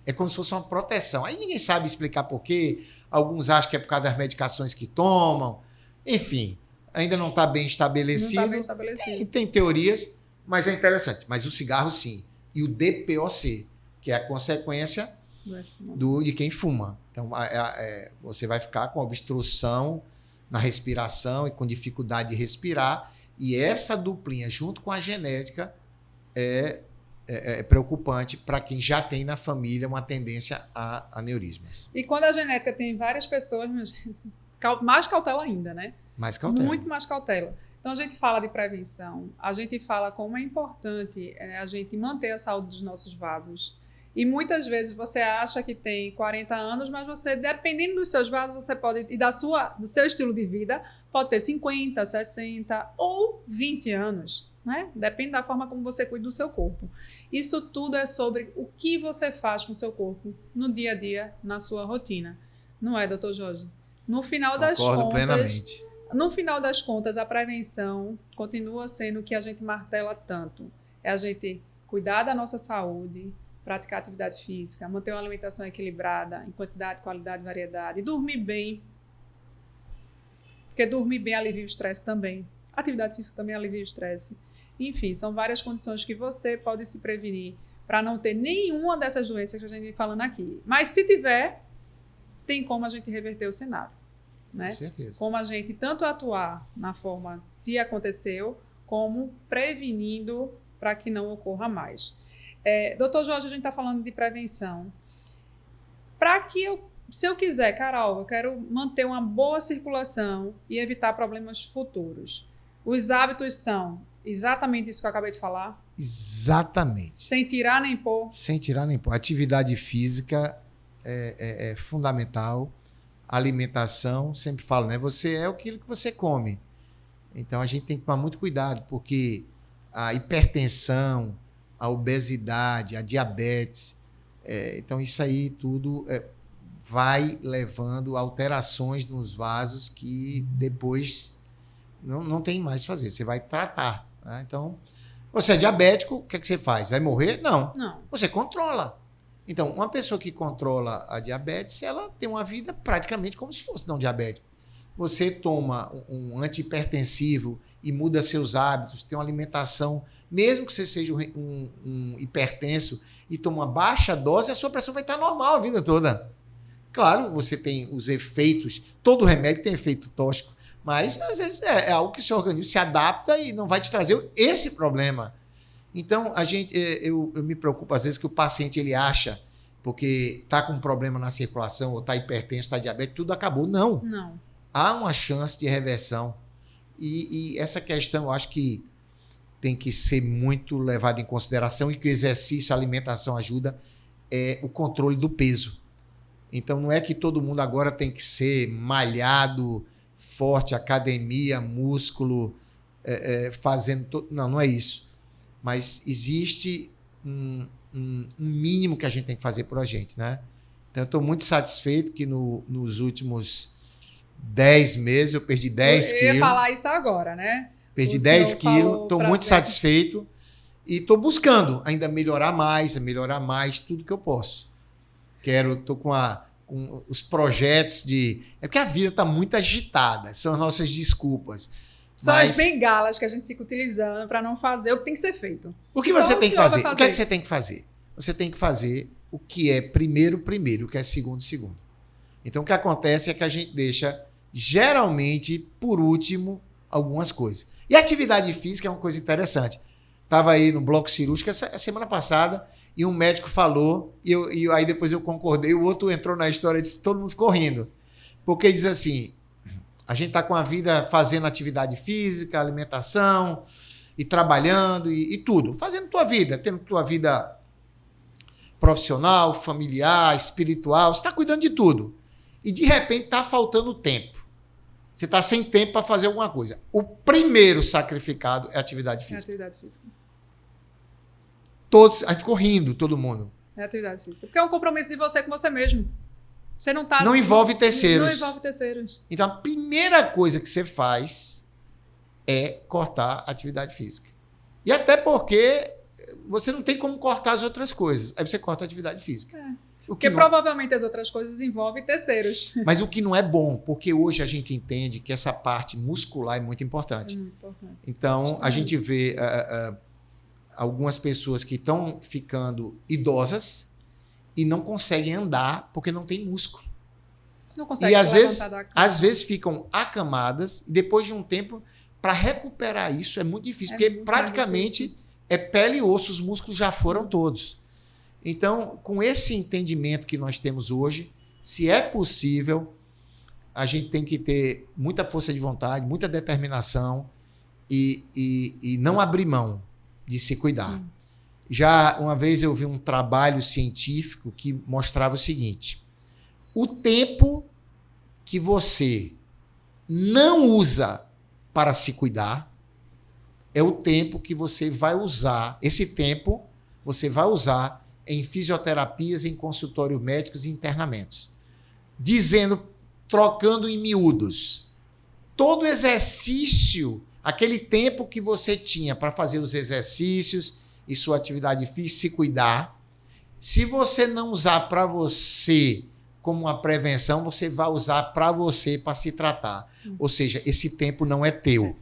É como se fosse uma proteção. Aí ninguém sabe explicar por quê. Alguns acham que é por causa das medicações que tomam. Enfim, ainda não está bem estabelecido. Não está bem estabelecido. Tem teorias, mas é interessante. Mas o cigarro, sim. E o DPOC, que é a consequência de quem fuma. Então, você vai ficar com obstrução na respiração e com dificuldade de respirar. E essa duplinha, junto com a genética, é preocupante para quem já tem na família uma tendência a aneurismas. E quando a genética tem várias pessoas, mais cautela ainda, né? Mais cautela. Muito mais cautela. Então, a gente fala de prevenção, a gente fala como é importante a gente manter a saúde dos nossos vasos E muitas vezes você acha que tem 40 anos, mas você, dependendo dos seus vasos, você pode, e do seu estilo de vida, pode ter 50, 60 ou 20 anos. Né? Depende da forma como você cuida do seu corpo. Isso tudo é sobre o que você faz com o seu corpo no dia a dia, na sua rotina. Não é, doutor Jorge? No final das Concordo contas, plenamente. no final das contas, a prevenção continua sendo o que a gente martela tanto. É a gente cuidar da nossa saúde, praticar atividade física, manter uma alimentação equilibrada em quantidade, qualidade e variedade, dormir bem, porque dormir bem alivia o estresse também. Atividade física também alivia o estresse. Enfim, são várias condições que você pode se prevenir para não ter nenhuma dessas doenças que a gente está falando aqui. Mas se tiver, tem como a gente reverter o cenário. Né? Com certeza. Como a gente tanto atuar na forma se aconteceu, como prevenindo para que não ocorra mais. Doutor Jorge, a gente está falando de prevenção. Se eu quiser, Carol, eu quero manter uma boa circulação e evitar problemas futuros. Os hábitos são exatamente isso que eu acabei de falar? Exatamente. Sem tirar nem pôr? Sem tirar nem pôr. Atividade física é fundamental. Alimentação, sempre falo, né? Você é aquilo que você come. Então a gente tem que tomar muito cuidado, porque a hipertensão, a obesidade, a diabetes, então isso aí tudo vai levando alterações nos vasos que depois não tem mais o que fazer. Você vai tratar. Né? Então, você é diabético, o que é que você faz? Vai morrer? Não. Você controla. Então, uma pessoa que controla a diabetes, ela tem uma vida praticamente como se fosse não diabético. Você toma um antihipertensivo e muda seus hábitos, tem uma alimentação, mesmo que você seja um hipertenso e toma uma baixa dose, a sua pressão vai estar normal a vida toda. Claro, você tem os efeitos, todo remédio tem efeito tóxico, mas às vezes é algo que o seu organismo se adapta e não vai te trazer esse problema. Então, eu me preocupo às vezes que o paciente ele acha, porque está com um problema na circulação, ou está hipertenso, está diabético, tudo acabou. Não. Há uma chance de reversão. E essa questão eu acho que tem que ser muito levada em consideração e que o exercício, a alimentação ajuda, é o controle do peso. Então, não é que todo mundo agora tem que ser malhado, forte, academia, músculo, fazendo... Não é isso. Mas existe um mínimo que a gente tem que fazer por a gente, né? Então, eu estou muito satisfeito que nos últimos 10 meses eu perdi 10 quilos. Eu ia falar isso agora, né? Perdi 10 quilos, estou muito satisfeito e estou buscando ainda melhorar mais, tudo que eu posso. Estou com os projetos de... É porque a vida está muito agitada, são as nossas desculpas. São as bengalas que a gente fica utilizando para não fazer o que tem que ser feito. O que você tem que fazer? O que é que você tem que fazer? Você tem que fazer o que é primeiro, o que é segundo. Então, o que acontece é que a gente deixa, geralmente, por último, algumas coisas. E a atividade física é uma coisa interessante. Estava aí no bloco cirúrgico a semana passada e um médico falou, e aí depois eu concordei, o outro entrou na história e disse, todo mundo ficou rindo. Porque diz assim... A gente está com a vida fazendo atividade física, alimentação, e trabalhando e tudo. Fazendo tua vida, tendo tua vida profissional, familiar, espiritual. Você está cuidando de tudo. E, de repente, está faltando tempo. Você está sem tempo para fazer alguma coisa. O primeiro sacrificado é a atividade física. É a atividade física. A gente ficou rindo, todo mundo. É a atividade física. Porque é um compromisso de você com você mesmo. Você não tá... Não envolve terceiros. Não envolve terceiros. Então, a primeira coisa que você faz é cortar a atividade física. E até porque você não tem como cortar as outras coisas. Aí você corta a atividade física. Porque provavelmente as outras coisas envolvem terceiros. Mas o que não é bom, porque hoje a gente entende que essa parte muscular é muito importante. É muito importante. Então, a gente vê algumas pessoas que estão ficando idosas e não conseguem andar porque não tem músculo. Não consegue e às vezes ficam acamadas e depois de um tempo, para recuperar isso é muito difícil, porque muito praticamente é pele e osso, os músculos já foram todos. Então, com esse entendimento que nós temos hoje, se é possível, a gente tem que ter muita força de vontade, muita determinação e não abrir mão de se cuidar. Já uma vez eu vi um trabalho científico que mostrava o seguinte: o tempo que você não usa para se cuidar é o tempo que você vai usar. Esse tempo você vai usar em fisioterapias, em consultórios médicos e internamentos. Dizendo, trocando em miúdos, todo exercício, aquele tempo que você tinha para fazer os exercícios e sua atividade física, se cuidar, se você não usar para você como uma prevenção, você vai usar para você, para se tratar. Ou seja, esse tempo não é teu.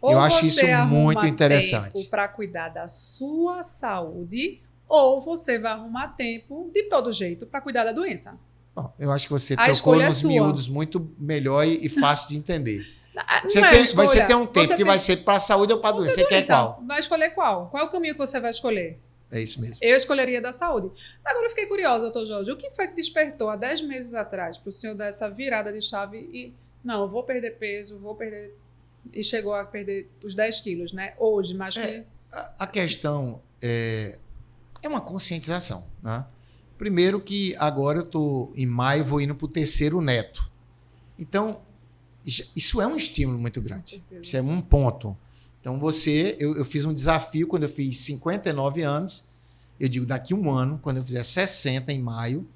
Ou eu acho isso muito interessante. Tempo para cuidar da sua saúde, ou você vai arrumar tempo de todo jeito para cuidar da doença. Bom, eu acho que você A tocou escolha é nos sua. miúdos muito melhor e fácil de entender. Não é escolha. Você tem um tempo Você que vai ser para a saúde ou para a doença. Você quer qual? Vai escolher qual? Qual é o caminho que você vai escolher? É isso mesmo. Eu escolheria da saúde. Agora eu fiquei curiosa, doutor Jorge. O que foi que despertou há 10 meses atrás para o senhor dar essa virada de chave e... Não, eu vou perder peso, vou perder... E chegou a perder os 10 quilos, né? Hoje, mas que... A questão é uma conscientização, né? Primeiro que agora eu estou em maio, vou indo para o 3º neto. Então, isso é um estímulo muito grande. Isso é um ponto. Então, eu fiz um desafio quando eu fiz 59 anos. Eu digo, daqui a um ano, quando eu fizer 60 em maio,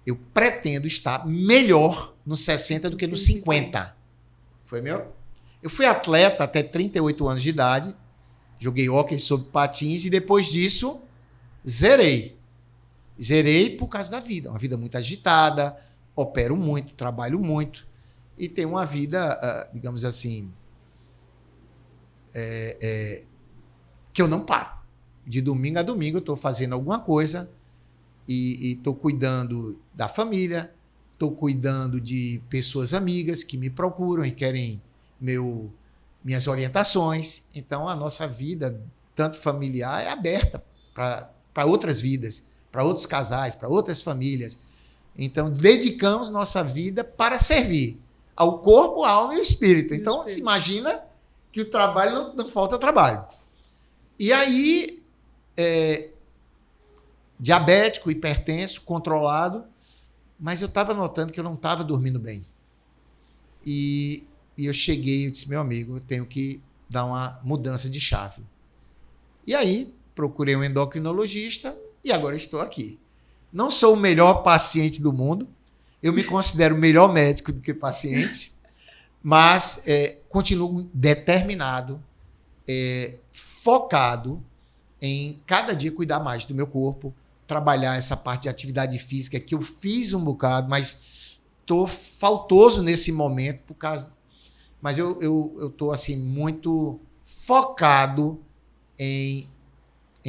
eu pretendo estar melhor nos 60 do que nos 50. Foi meu? Eu fui atleta até 38 anos de idade, joguei hóquei sobre patins e depois disso, zerei. Zerei por causa da vida. Uma vida muito agitada, opero muito, trabalho muito e tenho uma vida, digamos assim, que eu não paro. De domingo a domingo eu estou fazendo alguma coisa e estou cuidando da família, estou cuidando de pessoas amigas que me procuram e querem minhas orientações. Então, a nossa vida, tanto familiar, é aberta para outras vidas, para outros casais, para outras famílias. Então, dedicamos nossa vida para servir ao corpo, à alma e ao espírito. Então, se imagina que o trabalho não falta trabalho. E aí, diabético, hipertenso, controlado, mas eu estava notando que eu não estava dormindo bem. E eu cheguei, eu disse, meu amigo, eu tenho que dar uma mudança de chave. E aí, procurei um endocrinologista e agora estou aqui. Não sou o melhor paciente do mundo, eu me considero melhor médico do que paciente, mas continuo determinado, focado em cada dia cuidar mais do meu corpo, trabalhar essa parte de atividade física que eu fiz um bocado, mas estou faltoso nesse momento por causa... Mas eu estou assim, muito focado em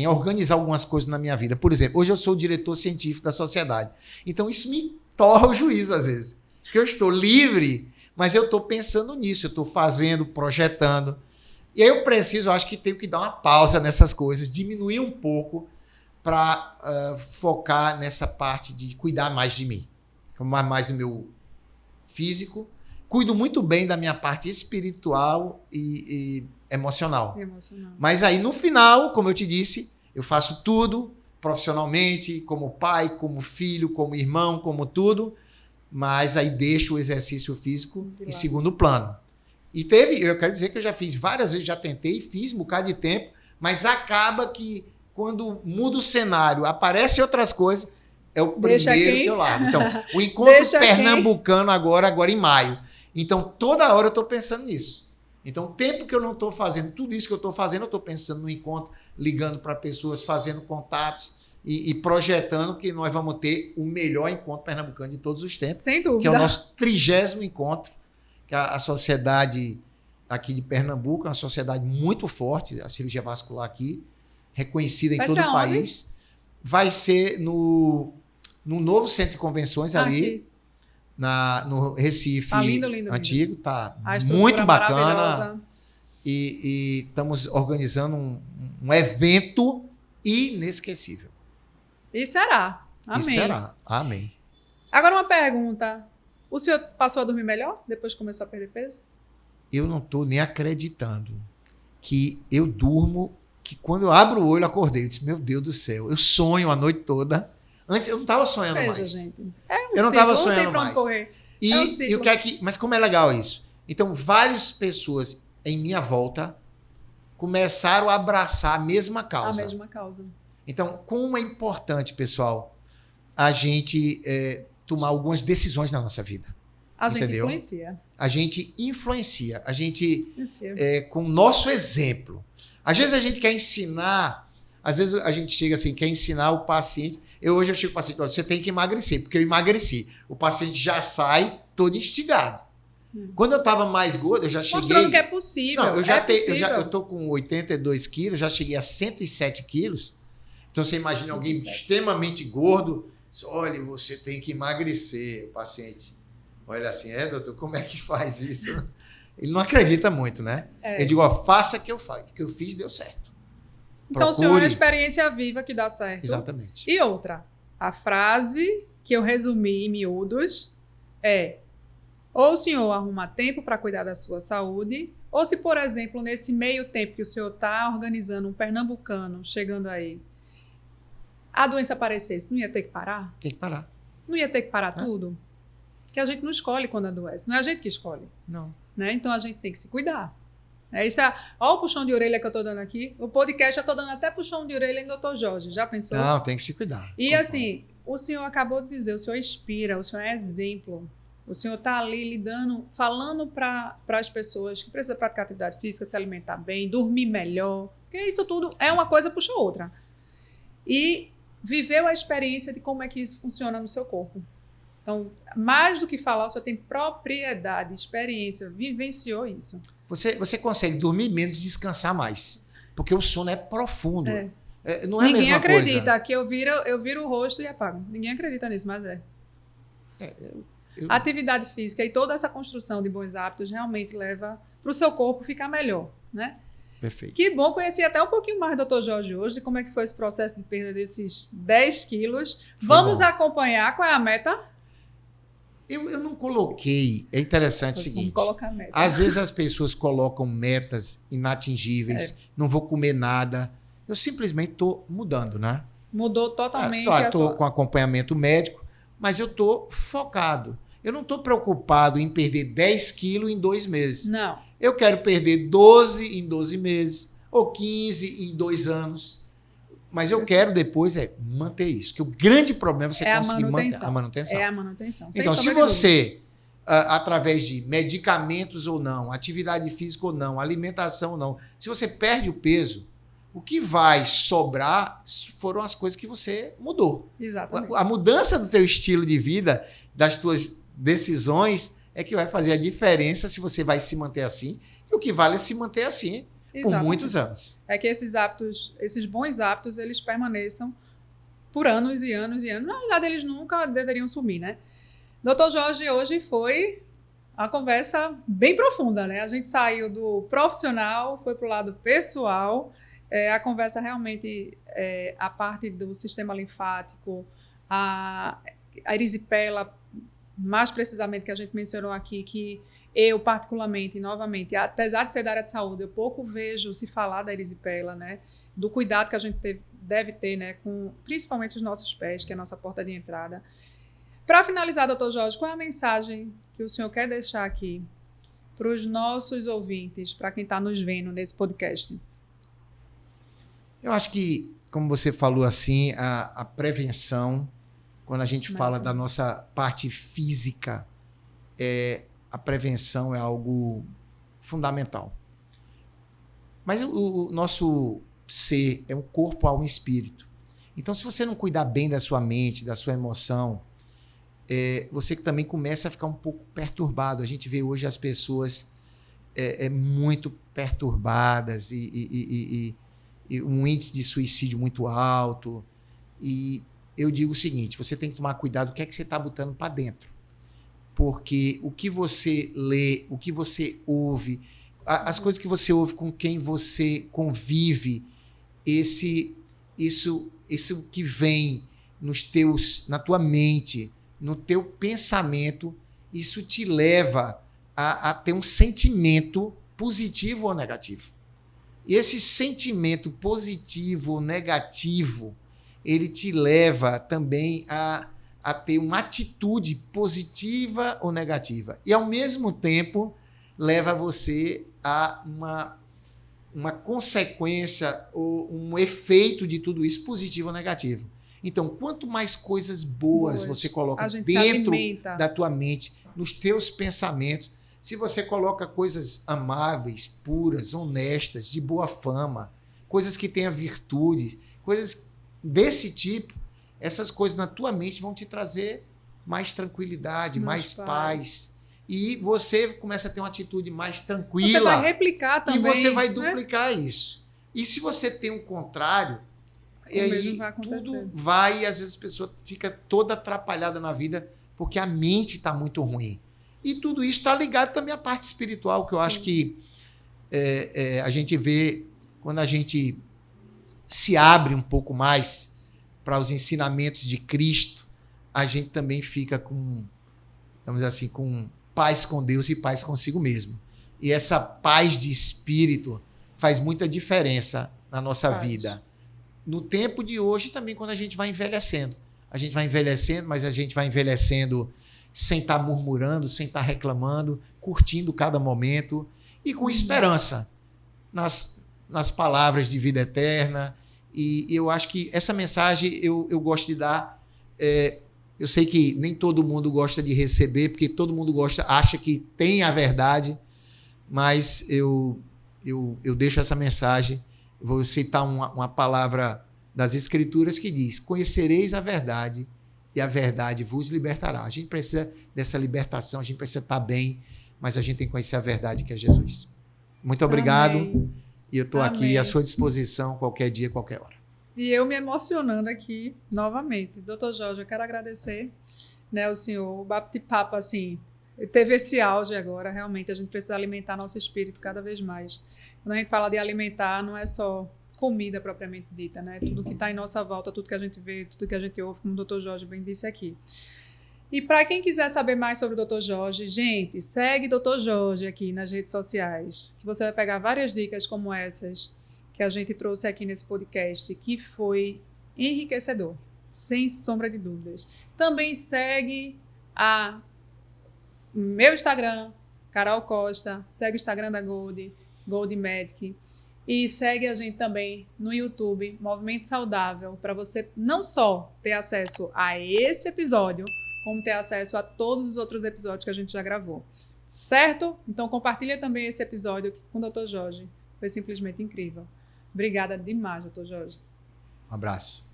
organizar algumas coisas na minha vida. Por exemplo, hoje eu sou o diretor científico da sociedade. Então, isso me torra o juízo, às vezes. Porque eu estou livre, mas eu estou pensando nisso. Eu estou fazendo, projetando. E aí eu acho que tenho que dar uma pausa nessas coisas, diminuir um pouco para focar nessa parte de cuidar mais de mim. Mais do meu físico. Cuido muito bem da minha parte espiritual e emocional. Mas aí, no final, como eu te disse, eu faço tudo profissionalmente, como pai, como filho, como irmão, como tudo, mas aí deixo o exercício físico em segundo plano. E eu quero dizer que eu já fiz várias vezes, já tentei, fiz um bocado de tempo, mas acaba que quando muda o cenário, aparecem outras coisas, é o primeiro que eu largo. Então, o encontro pernambucano agora em maio. Então, toda hora eu estou pensando nisso. Então, o tempo que eu não estou fazendo, tudo isso que eu estou fazendo, eu estou pensando no encontro, ligando para pessoas, fazendo contatos e projetando que nós vamos ter o melhor encontro pernambucano de todos os tempos. Sem dúvida. Que é o nosso 30º encontro, que a sociedade aqui de Pernambuco é uma sociedade muito forte, a cirurgia vascular aqui, reconhecida em todo o país. Vai ser no novo centro de convenções ali. No Recife lindo, antigo, tá muito bacana. E estamos organizando um evento inesquecível. E será. Amém. E será. Amém. Agora uma pergunta. O senhor passou a dormir melhor depois que começou a perder peso? Eu não estou nem acreditando que eu durmo que quando eu abro o olho, eu acordei. Eu disse, meu Deus do céu, eu sonho a noite toda. Antes eu não estava sonhando Veja, mais. gente. Eu não estava sonhando não tem pra onde mais. correr. E o que é que... Mas como é legal isso? Então, várias pessoas em minha volta começaram a abraçar a mesma causa. A mesma causa. Então, como é importante, pessoal, a gente tomar algumas decisões na nossa vida. A gente entendeu? influencia. A gente influencia. A gente, Influencia. com o nosso exemplo. Às vezes a gente quer ensinar, às vezes a gente chega assim, quer ensinar o paciente. Hoje eu chego para o paciente, você tem que emagrecer, porque eu emagreci. O paciente já sai todo instigado. Quando eu estava mais gordo, eu já cheguei... Mostrando que é possível. Não, eu tô com 82 quilos, já cheguei a 107 quilos. Então você imagina 107. Alguém extremamente gordo, diz, olha, você tem que emagrecer, o paciente. Olha assim, doutor, como é que faz isso? Ele não acredita muito, né? Eu digo, ó, faça o que eu faço, o que eu fiz deu certo. Então, o senhor é uma experiência viva que dá certo. Exatamente. E outra, a frase que eu resumi em miúdos é: ou o senhor arruma tempo para cuidar da sua saúde, ou se, por exemplo, nesse meio tempo que o senhor está organizando um pernambucano chegando aí, a doença aparecesse, não ia ter que parar? Tem que parar. Não ia ter que parar tudo? Porque a gente não escolhe quando adoece, não é a gente que escolhe. Não. Né? Então a gente tem que se cuidar. Olha o puxão de orelha que eu estou dando aqui. O podcast eu estou dando até puxão de orelha em Dr. Jorge. Já pensou? Não, tem que se cuidar. E assim, o senhor acabou de dizer, o senhor inspira, o senhor é exemplo. O senhor está ali lidando, falando para as pessoas que precisam praticar atividade física, se alimentar bem, dormir melhor. Porque isso tudo é uma coisa puxa outra. E viveu a experiência de como é que isso funciona no seu corpo. Então, mais do que falar, o senhor tem propriedade, experiência, vivenciou isso. Você consegue dormir menos e descansar mais. Porque o sono é profundo. Não é Ninguém a mesma acredita coisa. que eu viro o rosto e apago. Ninguém acredita nisso, mas A atividade física e toda essa construção de bons hábitos realmente leva para o seu corpo ficar melhor, né? Perfeito. Que bom conhecer até um pouquinho mais do Dr. Jorge hoje, de como é que foi esse processo de perda desses 10 quilos. Vamos acompanhar qual é a meta? Eu não coloquei. É interessante o seguinte. Colocar meta. Às vezes as pessoas colocam metas inatingíveis, não vou comer nada. Eu simplesmente estou mudando, né? Mudou totalmente. Claro, estou com acompanhamento médico, mas eu estou focado. Eu não estou preocupado em perder 10 quilos em 2 meses. Não. Eu quero perder 12 em 12 meses, ou 15 em 2 anos. Mas eu quero depois manter isso. Que o grande problema é você conseguir manter a manutenção. É a manutenção. Então, se você, através de medicamentos ou não, atividade física ou não, alimentação ou não, se você perde o peso, o que vai sobrar foram as coisas que você mudou. Exatamente. A mudança do teu estilo de vida, das tuas decisões, é que vai fazer a diferença se você vai se manter assim. E o que vale é se manter assim. Exatamente. Por muitos anos. É que esses hábitos, esses bons hábitos, eles permaneçam por anos e anos e anos. Na verdade, eles nunca deveriam sumir, né? Dr. Jorge, hoje foi uma conversa bem profunda, né? A gente saiu do profissional, foi para o lado pessoal. A conversa realmente, a parte do sistema linfático, a erisipela, mais precisamente que a gente mencionou aqui, que eu particularmente, novamente, apesar de ser da área de saúde, eu pouco vejo se falar da erisipela, né? Do cuidado que a gente deve ter, né? Com principalmente os nossos pés, que é a nossa porta de entrada. Para finalizar, doutor Jorge, qual é a mensagem que o senhor quer deixar aqui para os nossos ouvintes, para quem está nos vendo nesse podcast? Eu acho que, como você falou assim, a prevenção, quando a gente fala da nossa parte física, a prevenção é algo fundamental. Mas o nosso ser é um corpo, alma e espírito. Então, se você não cuidar bem da sua mente, da sua emoção, você que também começa a ficar um pouco perturbado. A gente vê hoje as pessoas muito perturbadas e um índice de suicídio muito alto. E eu digo o seguinte, você tem que tomar cuidado do que é que você está botando para dentro. Porque o que você lê, o que você ouve, as coisas que você ouve com quem você convive, isso que vem na tua mente, no teu pensamento, isso te leva a ter um sentimento positivo ou negativo. E esse sentimento positivo ou negativo, ele te leva também a ter uma atitude positiva ou negativa. E, ao mesmo tempo, leva você a uma consequência ou um efeito de tudo isso, positivo ou negativo. Então, quanto mais coisas boas você coloca dentro da tua mente, nos teus pensamentos, se você coloca coisas amáveis, puras, honestas, de boa fama, coisas que tenham virtudes, coisas desse tipo, essas coisas na tua mente vão te trazer mais tranquilidade, mais paz. E você começa a ter uma atitude mais tranquila. Você vai replicar também. E você vai duplicar isso. E se você tem um contrário, e aí tudo vai, e às vezes a pessoa fica toda atrapalhada na vida porque a mente está muito ruim. E tudo isso está ligado também à parte espiritual, que eu acho que a gente vê quando a gente se abre um pouco mais para os ensinamentos de Cristo, a gente também fica com, vamos dizer assim, com paz com Deus e paz consigo mesmo. E essa paz de espírito faz muita diferença na nossa vida. No tempo de hoje também, quando a gente vai envelhecendo. A gente vai envelhecendo, mas a gente vai envelhecendo sem estar murmurando, sem estar reclamando, curtindo cada momento e com esperança nas palavras de vida eterna. E eu acho que essa mensagem eu gosto de dar. Eu sei que nem todo mundo gosta de receber, porque todo mundo acha que tem a verdade, mas eu deixo essa mensagem. Vou citar uma palavra das Escrituras que diz: conhecereis a verdade e a verdade vos libertará. A gente precisa dessa libertação, a gente precisa estar bem, mas a gente tem que conhecer a verdade, que é Jesus. Muito obrigado. Amém. E eu estou aqui à sua disposição qualquer dia, qualquer hora. E eu me emocionando aqui novamente. Doutor Jorge, eu quero agradecer, né, o senhor. O bate-papo, assim, teve esse auge agora. Realmente, a gente precisa alimentar nosso espírito cada vez mais. Quando a gente fala de alimentar, não é só comida propriamente dita, né? Tudo que está em nossa volta, tudo que a gente vê, tudo que a gente ouve, como o doutor Jorge bem disse aqui. E para quem quiser saber mais sobre o Dr. Jorge, gente, segue Dr. Jorge aqui nas redes sociais, que você vai pegar várias dicas como essas que a gente trouxe aqui nesse podcast, que foi enriquecedor, sem sombra de dúvidas. Também segue meu Instagram, Carol Costa, segue o Instagram da Gold Medic, e segue a gente também no YouTube, Movimento Saudável, para você não só ter acesso a esse episódio, como ter acesso a todos os outros episódios que a gente já gravou. Certo? Então compartilha também esse episódio com o Dr. Jorge. Foi simplesmente incrível. Obrigada demais, Dr. Jorge. Um abraço.